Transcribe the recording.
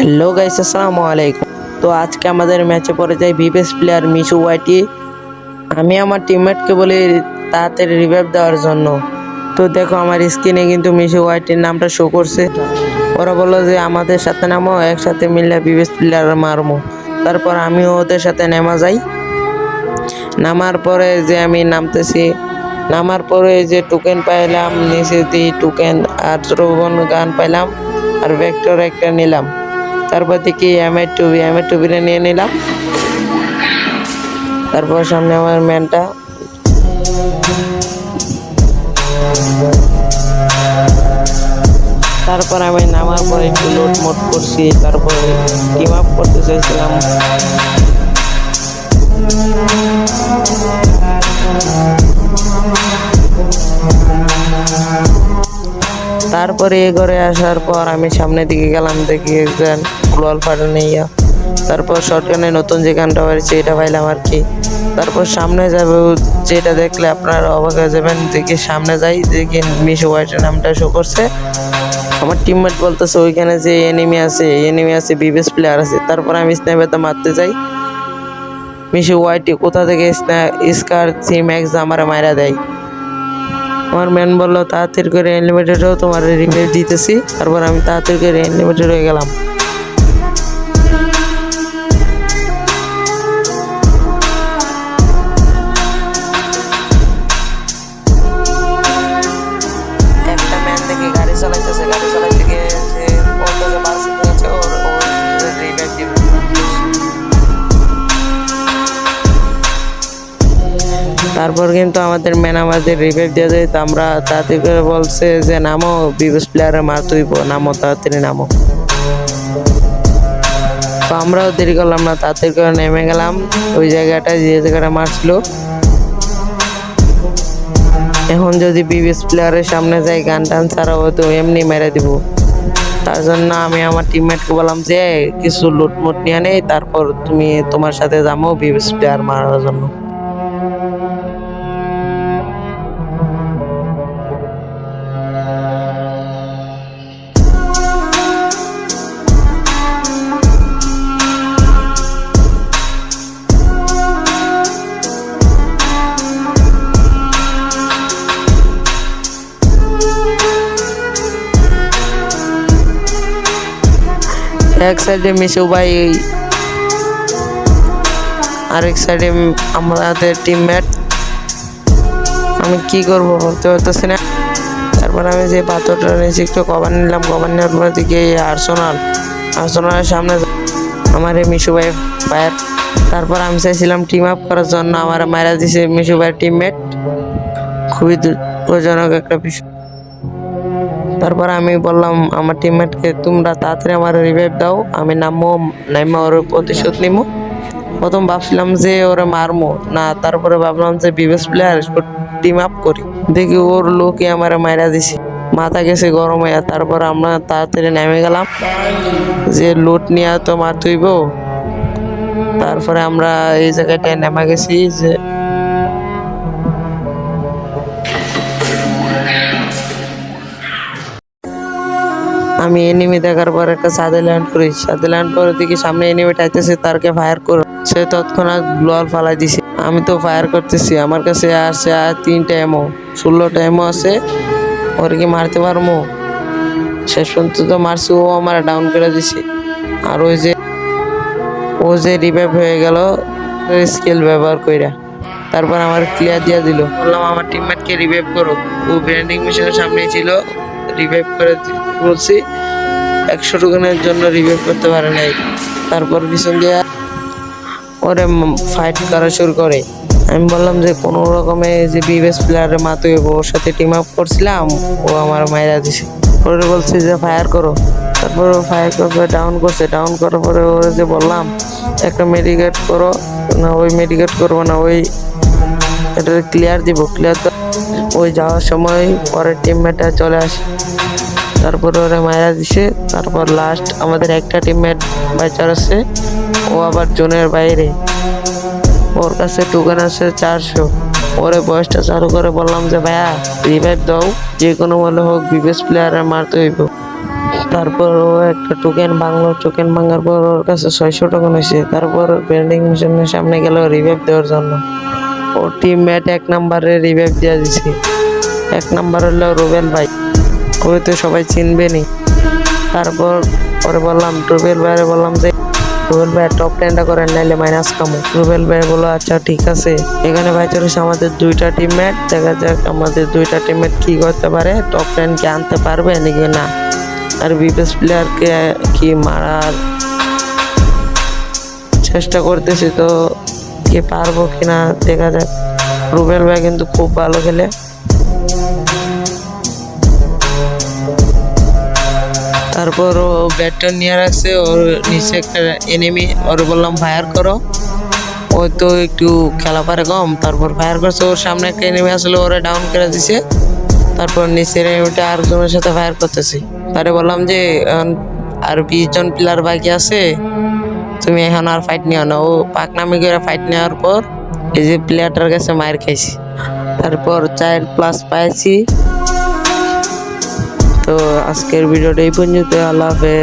Hello guys, আসসালামু আলাইকুম। তো আজকে আমাদের ম্যাচে পড়ে যায় বিবেস প্লেয়ার মিশু ওয়াইটি। আমি আমার টিমমেটকে বলি তাড়াতাড়ি রিভাইভ দেওয়ার জন্য। তো দেখো আমার স্ক্রিনে কিন্তু মিশু ওয়াইটির নামটা শো করছে। ওরা বললো যে আমাদের সাথে নামো, একসাথে মিললে বিবেস প্লেয়ার মারমো। তারপর আমিও ওদের সাথে নেমা যাই। নামার পরে যে আমি নামতেছি, নামার পরে যে টোকেন পাইলাম, নিচে দিয়ে টোকেন আর দ্রবণ গান পাইলাম আর ভেক্টর একটা নিলাম। তারপর দেখি এমএ টুবিটা নিয়ে নিলাম। তারপর সামনে আমার ম্যানটা, তারপর আমি নামার পর একটু লোড মোড করছি। তারপরে টিম আপ করতে চাইছিলাম। তারপরে এ ঘরে আসার পর আমি সামনের দিকে গেলাম, দেখি একজন গ্লোয়াল ফাটা নিয়ে। তারপর শর্টগানে নতুন যে গানটা হয়েছে এটা পাইলাম আর কি। তারপর সামনে যাবে, যেটা দেখলে আপনারা অবাক হয়ে যাবেন। দেখি সামনে যাই, দেখি মিশু ওয়াইটের নামটা শো করছে। আমার টিমমেট বলতেছে ওইখানে যে এনিমি আছে বিবেস প্লেয়ার আছে। তারপর আমি স্নাইপারটা মারতে যাই, মিশু ওয়াইটি কোথা থেকে স্কার ম্যাক্স আমার মাইরা দেয়। আমার ম্যান বললো তাড়াতাড়ি করে আনলিমিটেডও তোমার রিভাইভ দিতেছি। তারপর আমি তাড়াতাড়ি করে আনলিমিটেড হয়ে গেলাম। একটা ম্যান দেখে গাড়ি চালাইতেছে, গাড়ি চালাইতে গিয়ে যে ওর বাসে নিয়েছে, ওর রিভাইভ দিবে। তারপর কিন্তু আমাদের ম্যান আমাদের রিভাইভ দিয়ে দেয়। তো আমরা তাড়াতাড়ি করে বলছে যে নামো, বিবেস প্লেয়ারে মার তুইব, নামো তাড়াতাড়ি নামো। তো আমরাও দেরি করলাম না, তাড়াতাড়ি করে নেমে গেলাম ওই জায়গাটায় যে জায়গাটা মারছিল। এখন যদি বিবেস প্লেয়ারের সামনে যাই, গান টান ছাড়াও তো এমনি মেরে দিব। তার জন্য আমি আমার টিমমেটকে বললাম যে কিছু লুটমুট নিয়ে নেই, তারপর তুমি তোমার সাথে যাবো বিবেস প্লেয়ার মারার জন্য। এক সাইডে মিশু ভাই, আরেক সাইডে আমাদের টিমমেট। আমি কি করবো বলতে পারতেছি না। তারপর আমি যে পাথরটা নিয়েছি একটু কভার নিলাম, কভার নেওয়ার পর দিকে আর্সেনালের সামনে আমার এই মিশু ভাই ফায়ার। তারপর আমি চাইছিলাম টিম আপ করার জন্য, আমার মারা দিছে মিশু ভাইয়ের টিমমেট। খুবই দুঃখজনক একটা বিষয়। তারপর আমি বললাম আমার টিমমেটকে তোমরা তাড়াতাড়ি আমার রিভাইভ দাও, আমি নামো ওর প্রতিশোধ নিবো। প্রথম ভাবছিলাম যে ওরা মারমো না, তারপরে ভাবলাম যে বিবেস প্লেয়ার টিম আপ করি। দেখি ওর লোকই আমার মাইরা দিছে, মাথা গেছে গরম হয়ে। তারপর আমরা তাড়াতাড়ি নেমে গেলাম যে লুট নিয়ে তো মার তুইব। তারপরে আমরা এই জায়গাটায় নেমে গেছি যে আমি এনিমি দেখার পর একটা ছাদে ল্যান্ড করি। ছাদে ল্যান্ড করে দেখি সামনে এনিমি আইতেছে, তারকে ফায়ার করে সে তৎক্ষণাৎ গ্লোয়াল ফালাই দিছে। আমি তো ফায়ার করতেছি, আমার কাছে আসছে আর 3টা এমো, 16টা এমো আছে। ওর কি মারতে পারবো? শেষ পর্যন্ত তো মারছি, ও আমার ডাউন করে দিছে। আর ও যে রিভাইভ হয়ে গেল স্কিল ব্যবহার কইরা। তারপর আমার ক্লিয়ার দিয়ে দিল। বললাম আমার টিমমেটকে রিভাইভ করো, ও ব্র্যান্ডিং মেশিনের সামনেই ছিল। রিভাইভ করে বলছি, 100 টোকেনের জন্য রিভাইভ করতে পারে নাই। তারপর পিছন দিয়ে ওরে ফাইট করা শুরু করে। আমি বললাম যে কোনো রকমে যে বিবেস প্লেয়ারের মাতুই, ওর সাথে টিম আপ করছিলাম, ও আমার মাইরা দিছে। ওরে বলছি যে ফায়ার করো। তারপর ও ফায়ার করে ডাউন করছে। ডাউন করার পরে ওরে যে বললাম একটা মেডিকেট করো, না ওই মেডিকেট করবো না, ওই এটা ক্লিয়ার দিব। ক্লিয়ার ওই যাওয়ার সময় পরের টিমমেটটা চলে আসে। তারপর ওরা মারা দিছে। তারপর লাস্ট আমাদের একটা টিমমেট বাইচার আছে, ও আবার জোনের বাইরে। ওর কাছে টোকেন আছে 400। ওরে বয়সটা চালু করে বললাম যে ভাইয়া রিভাইভ দাও, যে কোনো মূল্যে হোক বিবেস প্লেয়ারে মারতে হইব। তারপর ও একটা টোকেন ভাঙলো, টোকেন ভাঙার পর ওর কাছে 600 টোকেন হয়েছে। তারপর ভেন্ডিং মেশিনের সামনে গেল রিভাইভ দেওয়ার জন্য। ও টিমমেট 1 নম্বরে রিভাইভ দিয়ে দিছে। 1 নম্বর হলো রুবেল ভাই, ওই তো সবাই চিনবেনি। তারপর পরে বললাম রুবেল ভাইয়ের বললাম যে রুবেল ভাই টপ 10টা করেন নাইলে মাইনাস কামো। রুবেল ভাই বললো আচ্ছা ঠিক আছে। এখানে ভাই চলেছে আমাদের 2টা টিমমেট, দেখা যাক আমাদের 2টা টিমমেট কি করতে পারে, টপ 10 কে আনতে পারবে নাকি না, আর বিপিএস প্লেয়ারকে কি মারার চেষ্টা করতেছি, তো কি পারবো কিনা দেখা যাক। রুবেল ভাই কিন্তু খুব ভালো খেলে। তারপর ও ব্যাটটা নিয়ে রাখছে, ওর নিচে একটা এনিমি, ওর বললাম ফায়ার করো। ও তো একটু খেলা পারে কম, তারপর ফায়ার করছে। ওর সামনে একটা এনিমি আসলে ওরা ডাউন করে দিছে। তারপর নিচের এনিমিটা আরেকজনের সাথে ফায়ার করতেছি। তারে বললাম যে আর 20 জন প্লেয়ার বাকি আছে, তুমি এখন আর ফাইট নিও না। ও পাকনামি করে ফাইট নেওয়ার পর এই যে প্লেয়ারটার কাছে মার খাইছি। তারপর 4+ পাইছি। তো আজকের ভিডিওটা এই পর্যন্ত। আল্লাহ হাফেজ।